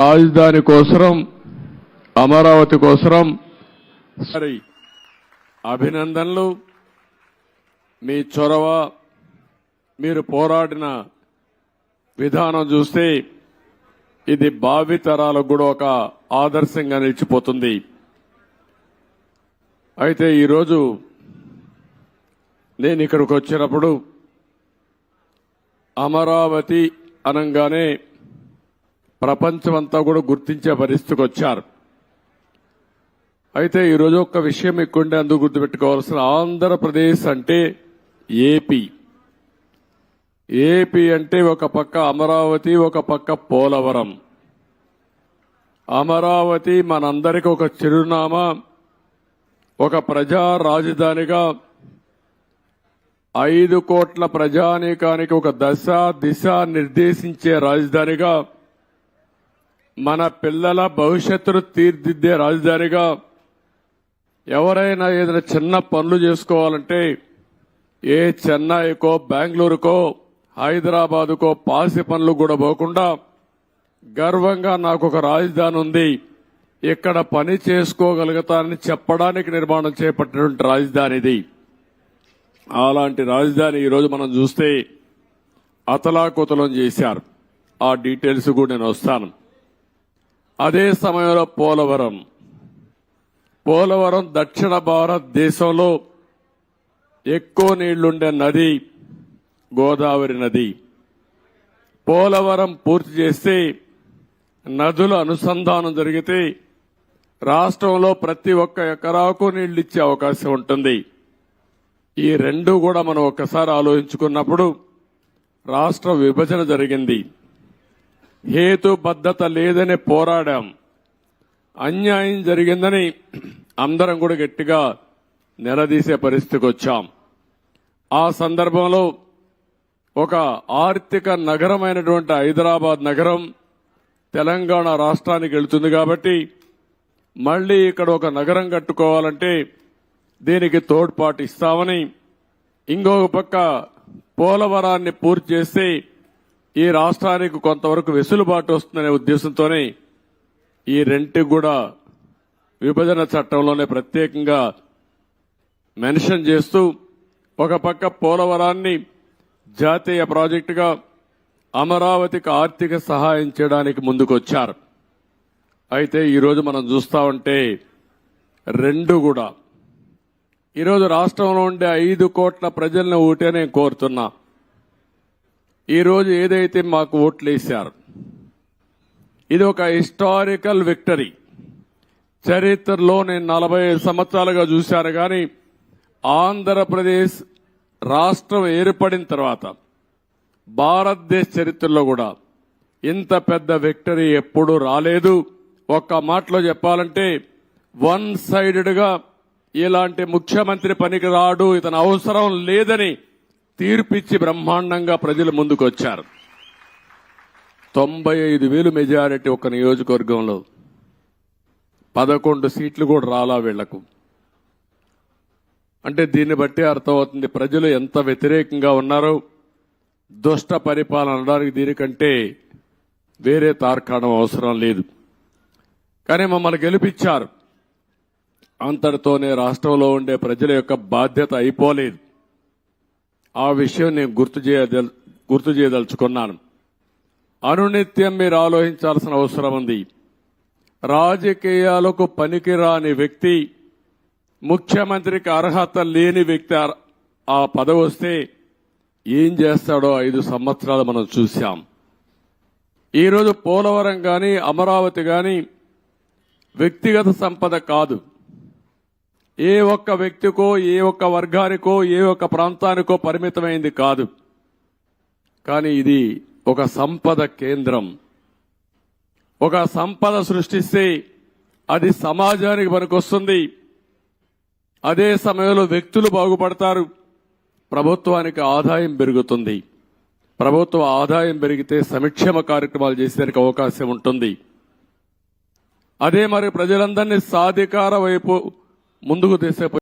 రాజధాని కోసరం అమరావతి కోసరం అభినందనలు. మీ చొరవ, మీరు పోరాడిన విధానం చూస్తే ఇది భావితరాలకు కూడా ఒక ఆదర్శంగా నిలిచిపోతుంది. అయితే ఈరోజు నేను ఇక్కడికి వచ్చినప్పుడు అమరావతి అనగానే ప్రపంచమంతా కూడా గుర్తించే పరిస్థితికి వచ్చారు. అయితే ఈరోజు ఒక విషయం ఎక్కువంటే అందుకు గుర్తుపెట్టుకోవాల్సిన, ఆంధ్రప్రదేశ్ అంటే ఏపీ. ఏపీ అంటే ఒక పక్క అమరావతి, ఒక పక్క పోలవరం. అమరావతి మనందరికీ ఒక చిరునామా, ఒక ప్రజా రాజధానిగా 5 కోట్ల ప్రజానీకానికి ఒక దశ దిశ నిర్దేశించే రాజధానిగా, మన పిల్లల భవిష్యత్తును తీర్చిదిద్దే రాజధానిగా, ఎవరైనా ఏదైనా చిన్న పనులు చేసుకోవాలంటే ఏ చెన్నైకో బెంగళూరుకో హైదరాబాదుకో పాసి పనులు కూడా పోకుండా గర్వంగా నాకు ఒక రాజధాని ఉంది, ఇక్కడ పని చేసుకోగలుగుతానని చెప్పడానికి నిర్మాణం చేపట్టినటువంటి రాజధాని ఇది. అలాంటి రాజధాని ఈరోజు మనం చూస్తే అతలాకుతలం చేశారు. ఆ డీటెయిల్స్ కూడా నేను వస్తాను. అదే సమయంలో పోలవరం దక్షిణ భారతదేశంలో ఎక్కువ నీళ్లుండే నది గోదావరి నది. పోలవరం పూర్తి చేస్తే నదుల అనుసంధానం జరిగితే రాష్ట్రంలో ప్రతి ఒక్క ఎకరాకు నీళ్లు ఇచ్చే అవకాశం ఉంటుంది. ఈ రెండు కూడా మనం ఒక్కసారి ఆలోచించుకున్నప్పుడు రాష్ట్ర విభజన జరిగింది. హేతుబద్ధత లేదని పోరాడాం. అన్యాయం జరిగిందని అందరం కూడా గట్టిగా నిలదీసే పరిస్థితికి వచ్చాం. ఆ సందర్భంలో ఒక ఆర్థిక నగరమైనటువంటి హైదరాబాద్ నగరం తెలంగాణ రాష్ట్రానికి వెళ్తుంది కాబట్టి మళ్లీ ఇక్కడ ఒక నగరం కట్టుకోవాలంటే దీనికి తోడ్పాటు ఇస్తామని, ఇంకొక పక్క పోలవరాన్ని పూర్తి చేస్తే ఈ రాష్ట్రానికి కొంతవరకు వెసులుబాటు వస్తుందనే ఉద్దేశంతోనే ఈ రెంటికి కూడా విభజన చట్టంలోనే ప్రత్యేకంగా మెన్షన్ చేస్తూ ఒక పక్క పోలవరాన్ని జాతీయ ప్రాజెక్టుగా, అమరావతికి ఆర్థిక సహాయం చేయడానికి ముందుకొచ్చారు. అయితే ఈరోజు మనం చూస్తా ఉంటే రెండు కూడా ఈరోజు రాష్ట్రంలో ఉండే 5 కోట్ల ప్రజలను ఓటే నేను కోరుతున్నా. ఈరోజు ఏదైతే మాకు ఓట్లు వేశారు ఇది ఒక హిస్టారికల్ విక్టరీ. చరిత్రలో నేను 45 సంవత్సరాలుగా చూశాను కానీ ఆంధ్రప్రదేశ్ రాష్ట్రం ఏర్పడిన తర్వాత భారతదేశ చరిత్రలో కూడా ఇంత పెద్ద విక్టరీ ఎప్పుడూ రాలేదు. ఒక్క మాటలో చెప్పాలంటే వన్ సైడెడ్ గా ఇలాంటి ముఖ్యమంత్రి పనికి రాడు, ఇతను అవసరం లేదని తీర్పిచ్చి బ్రహ్మాండంగా ప్రజలు ముందుకు వచ్చారు. 95,000 మెజారిటీ ఒక నియోజకవర్గంలో 11 సీట్లు కూడా రాలా వీళ్లకు. అంటే దీన్ని బట్టి అర్థమవుతుంది ప్రజలు ఎంత వ్యతిరేకంగా ఉన్నారో. దుష్ట పరిపాలన అనడానికి దీనికంటే వేరే తార్కాణం అవసరం లేదు. కానీ మమ్మల్ని గెలిపించారు. అంతటితోనే రాష్ట్రంలో ఉండే ప్రజల యొక్క బాధ్యత అయిపోలేదు. ఆ విషయం నేను గుర్తు చేయదలుచుకున్నాను. అనునిత్యం మీరు ఆలోచించాల్సిన అవసరం ఉంది. రాజకీయాలకు పనికిరాని వ్యక్తి, ముఖ్యమంత్రికి అర్హత లేని వ్యక్తి ఆ పదవి వస్తే ఏం చేస్తాడో 5 సంవత్సరాలు మనం చూశాం. ఈరోజు పోలవరం గాని అమరావతి గాని వ్యక్తిగత సంపద కాదు. ఏ ఒక్క వ్యక్తికో, ఏ ఒక్క వర్గానికో, ఏ ఒక్క ప్రాంతానికో పరిమితమైంది కాదు. కానీ ఇది ఒక సంపద కేంద్రం. ఒక సంపద సృష్టిస్తే అది సమాజానికి పనికొస్తుంది. అదే సమయంలో వ్యక్తులు బాగుపడతారు, ప్రభుత్వానికి ఆదాయం పెరుగుతుంది. ప్రభుత్వ ఆదాయం పెరిగితే సంక్షేమ కార్యక్రమాలు చేసేందుకు అవకాశం ఉంటుంది. అదే మరి ప్రజలందరినీ సాధికార వైపు ముందుకు తీసే